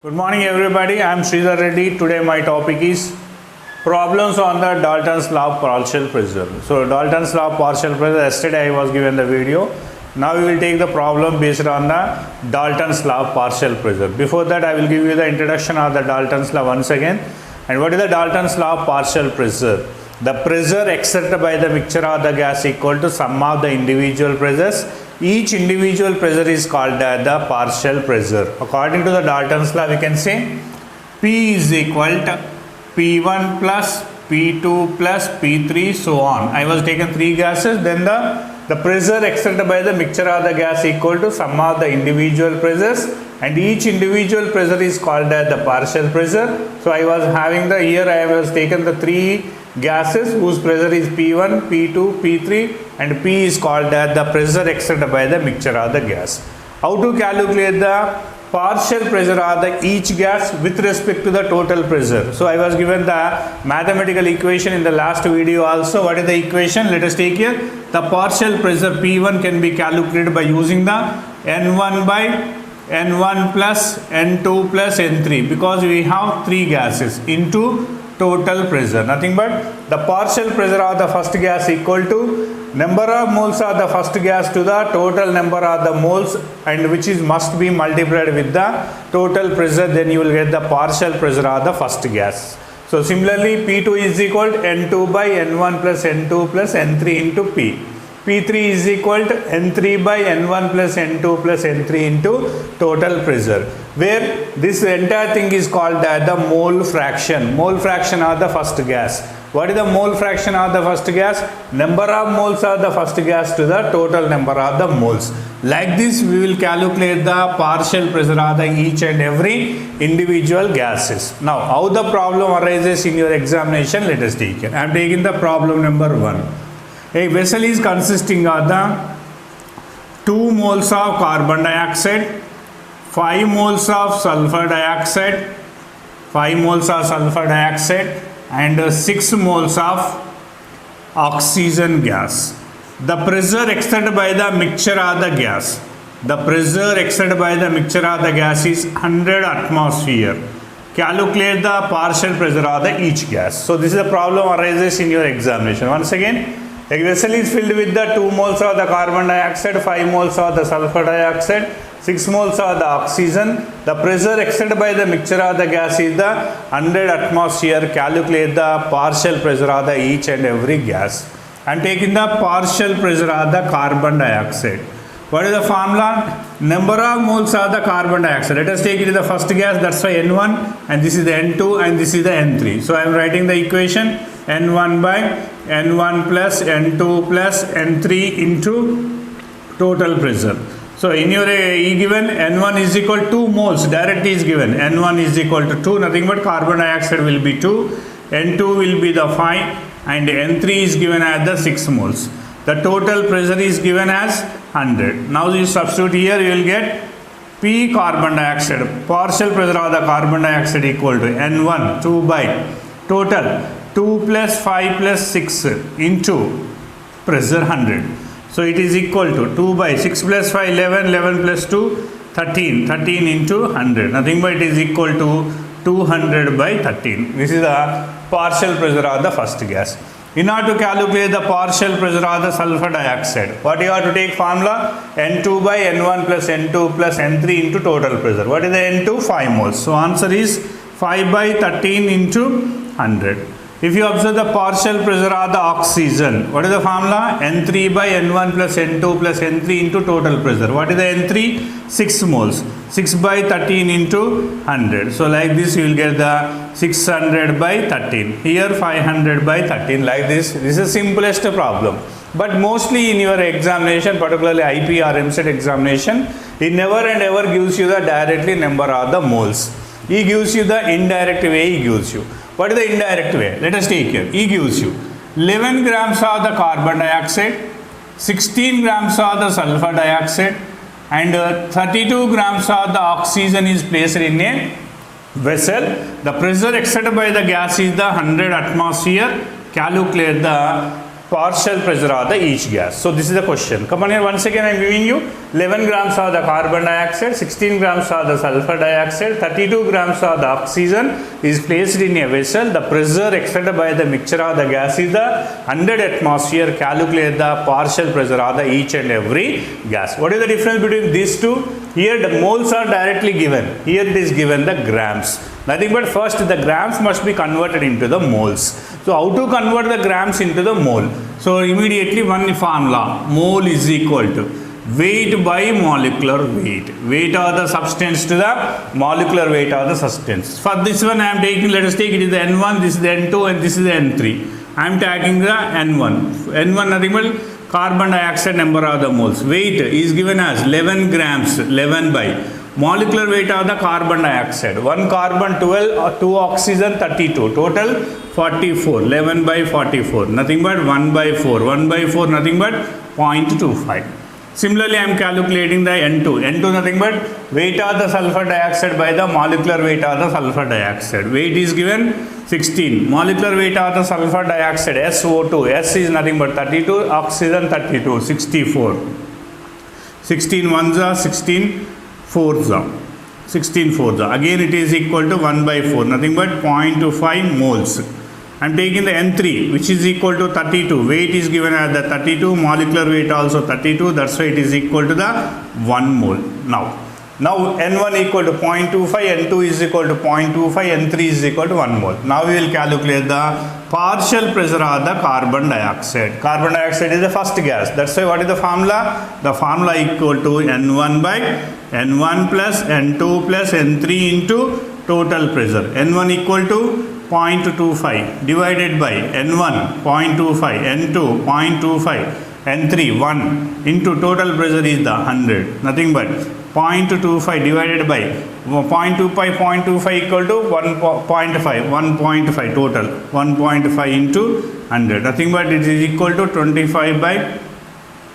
Good morning everybody, I am Sridharreddy. Today my topic is problems on the Dalton's Law partial pressure. So Dalton's Law partial pressure, yesterday I was given the video. Now we will take the problem based on the Dalton's Law partial pressure. Before that I will give you the introduction of the Dalton's Law once again. And what is the Dalton's Law partial pressure? The pressure exerted by the mixture of the gas equal to sum of the individual pressures. Each individual pressure is called as the partial pressure. According to the Dalton's law, we can say P is equal to P1 plus P2 plus P3 so on. I was taken three gases, then the pressure exerted by the mixture of the gas equal to sum of the individual pressures, and each individual pressure is called as the partial pressure. So I was having the here I was taken the three gases whose pressure is P1, P2, P3, and P is called as the pressure exerted by the mixture of the gas. How to calculate the partial pressure of the each gas with respect to the total pressure? So I was given the mathematical equation in the last video also. What is the equation? Let us take here. The partial pressure P1 can be calculated by using the N1 by N1 plus N2 plus N3, because we have three gases into total pressure, nothing but the partial pressure of the first gas equal to number of moles of the first gas to the total number of the moles, and which is must be multiplied with the total pressure, then you will get the partial pressure of the first gas. So similarly P2 is equal to N2 by N1 plus N2 plus N3 into P. P3 is equal to N3 by N1 plus N2 plus N3 into total pressure, where this entire thing is called as the mole fraction. Mole fraction of the first gas. What is the mole fraction of the first gas? Number of moles of the first gas to the total number of the moles. Like this we will calculate the partial pressure of the each and every individual gases. Now how the problem arises in your examination, let us take it. I am taking the problem number 1. A vessel is consisting of the 2 moles of carbon dioxide, 5 moles of sulfur dioxide, 5 moles of sulfur dioxide, and 6 moles of oxygen gas. The pressure exerted by the mixture of the gas. The pressure exerted by the mixture of the gas is 100 atmosphere. Calculate the partial pressure of the each gas. So this is the problem arises in your examination. Once again, a vessel is filled with the 2 moles of the carbon dioxide, 5 moles of the sulfur dioxide, 6 moles of the oxygen. The pressure exerted by the mixture of the gas is the 100 atmosphere. Calculate the partial pressure of the each and every gas. I am taking the partial pressure of the carbon dioxide. What is the formula? Number of moles of the carbon dioxide. Let us take it in the first gas, that's why N1, and this is the N2, and this is the N3. So I am writing the equation N1 by N1 plus N2 plus N3 into total pressure. So in your given N1 is equal to 2 moles, directly is given. N1 is equal to 2, nothing but carbon dioxide will be 2, N2 will be the 5, and N3 is given as the 6 moles. The total pressure is given as 100. Now you substitute here, you will get P carbon dioxide, partial pressure of the carbon dioxide equal to N1, 2 by total 2 plus 5 plus 6 into pressure 100. So it is equal to 2 by 6 plus 5, 11, 11 plus 2, 13, 13 into 100. Nothing but it is equal to 200 by 13. This is the partial pressure of the first gas. In order to calculate the partial pressure of the sulfur dioxide, what you have to take formula? N2 by N1 plus N2 plus N3 into total pressure. What is the N2? 5 moles. So answer is 5 by 13 into 100. If you observe the partial pressure of the oxygen, what is the formula? N3 by N1 plus N2 plus N3 into total pressure. What is the N3? 6 moles. 6 by 13 into 100. So like this you will get the 600 by 13. Here 500 by 13, like this. This is the simplest problem. But mostly in your examination, particularly IP or MSET examination, it never and ever gives you the directly number of the moles. He gives you the indirect way he gives you. What is the indirect way? Let us take here. He gives you 11 grams of the carbon dioxide, 16 grams of the sulfur dioxide, and 32 grams of the oxygen is placed in a vessel. The pressure exerted by the gas is the 100 atmosphere. Calculate the partial pressure of the each gas. So this is the question. Come on here, once again I am giving you 11 grams of the carbon dioxide, 16 grams of the sulfur dioxide, 32 grams of the oxygen is placed in a vessel. The pressure exerted by the mixture of the gas is the 100 atmosphere. Calculate the partial pressure of the each and every gas. What is the difference between these two? Here the moles are directly given. Here it is given the grams. Nothing but first the grams must be converted into the moles. So how to convert the grams into the mole? So immediately one formula, mole is equal to weight by molecular weight. Weight of the substance to the molecular weight of the substance. For this one I am taking, let us take it is the N1, this is the N2 and this is the N3. I am taking the N1. N1 nothing but carbon dioxide number of the moles. Weight is given as 11 grams, 11 by molecular weight of the carbon dioxide. 1 carbon 12, 2 oxygen 32. Total 44. 11 by 44. Nothing but 1 by 4. 1 by 4 nothing but 0.25. Similarly, I am calculating the N2. N2 nothing but weight of the sulfur dioxide by the molecular weight of the sulfur dioxide. Weight is given 16. Molecular weight of the sulfur dioxide SO2. S is nothing but 32. Oxygen 32. 64. 16 ones are 16 fours are. 16 fours are. Again it is equal to 1 by 4. Nothing but 0.25 moles. I am taking the N3 which is equal to 32. Weight is given as the 32. Molecular weight also 32. That's why it is equal to the 1 mole. Now N1 equal to 0.25. N2 is equal to 0.25. N3 is equal to 1 mole. Now we will calculate the partial pressure of the carbon dioxide. Carbon dioxide is the first gas. That's why what is the formula? The formula equal to N1 by N1 plus N2 plus N3 into total pressure. N1 equal to 0.25 divided by N1 0.25, N2 0.25, N3 1 into total pressure is the 100. Nothing but 0.25 divided by 0.25 equal to 1.5 total. 1.5 into 100. Nothing but it is equal to 25 by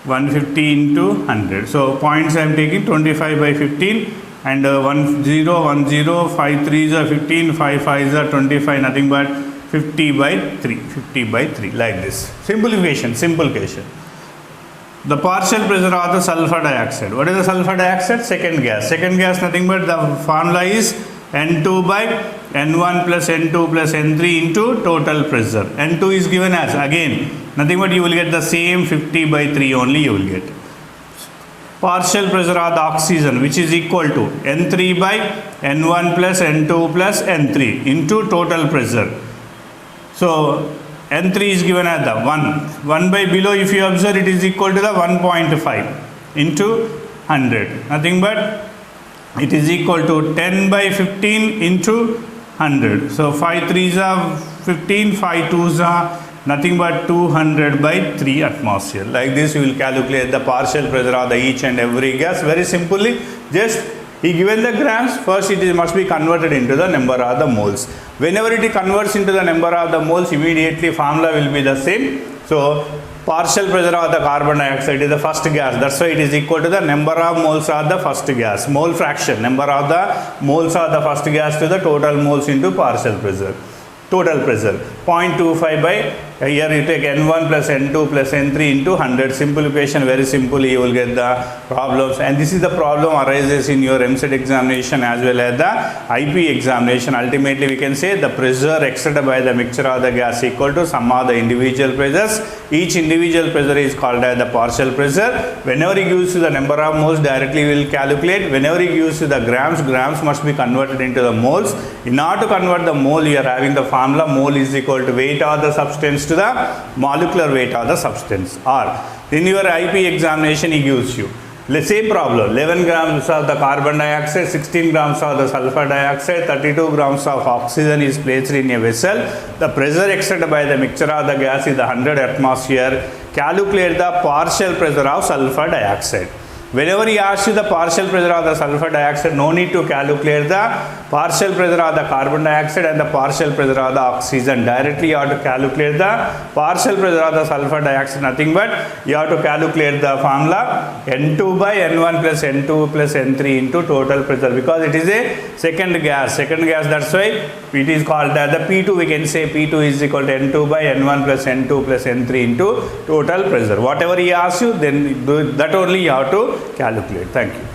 150 into 100. So points I am taking 25 by 15. And 10, 10, 5 3s are 15, 5 5s are 25, nothing but 50 by 3, 50 by 3, like this. Simplification. The partial pressure of the sulfur dioxide. What is the sulfur dioxide? Second gas. Second gas, nothing but the formula is N2 by N1 plus N2 plus N3 into total pressure. N2 is given as, again, nothing but you will get the same 50 by 3 only you will get. Partial pressure of the oxygen which is equal to N3 by N1 plus N2 plus N3 into total pressure. So N3 is given as the 1 by below, if you observe it is equal to the 1.5 into 100. Nothing but it is equal to 10 by 15 into 100. So 5 3s are 15, 5 2s are nothing but 200 by 3 atmosphere. Like this you will calculate the partial pressure of the each and every gas. Very simply, just he given the grams, first it must be converted into the number of the moles. Whenever it converts into the number of the moles, immediately formula will be the same. So partial pressure of the carbon dioxide is the first gas. That's why it is equal to the number of moles of the first gas. Mole fraction, number of the moles of the first gas to the total moles into partial pressure. Total pressure 0.25 by, here you take N1 plus N2 plus N3 into 100. Simplification, very simple, you will get the problems, and this is the problem arises in your MSET examination as well as the IP examination. Ultimately we can say the pressure exerted by the mixture of the gas equal to sum of the individual pressures. Each individual pressure is called as the partial pressure. Whenever he gives you the number of moles, directly we will calculate. Whenever he gives you the grams, grams must be converted into the moles. In order to convert the mole, you are having the formula mole is equal to weight of the substance to the molecular weight of the substance. Or in your IP examination he gives you the same problem, 11 grams of the carbon dioxide, 16 grams of the sulfur dioxide, 32 grams of oxygen is placed in a vessel. The pressure exerted by the mixture of the gas is the 100 atmosphere. Calculate the partial pressure of sulfur dioxide. Whenever he asks you the partial pressure of the sulfur dioxide, no need to calculate the partial pressure of the carbon dioxide and the partial pressure of the oxygen. Directly you have to calculate the partial pressure of the sulfur dioxide, nothing but you have to calculate the formula N2 by N1 plus N2 plus N3 into total pressure, because it is a second gas, that's why it is called as the P2. We can say P2 is equal to N2 by N1 plus N2 plus N3 into total pressure. Whatever he asks you, then that only you have to calculate. Thank you.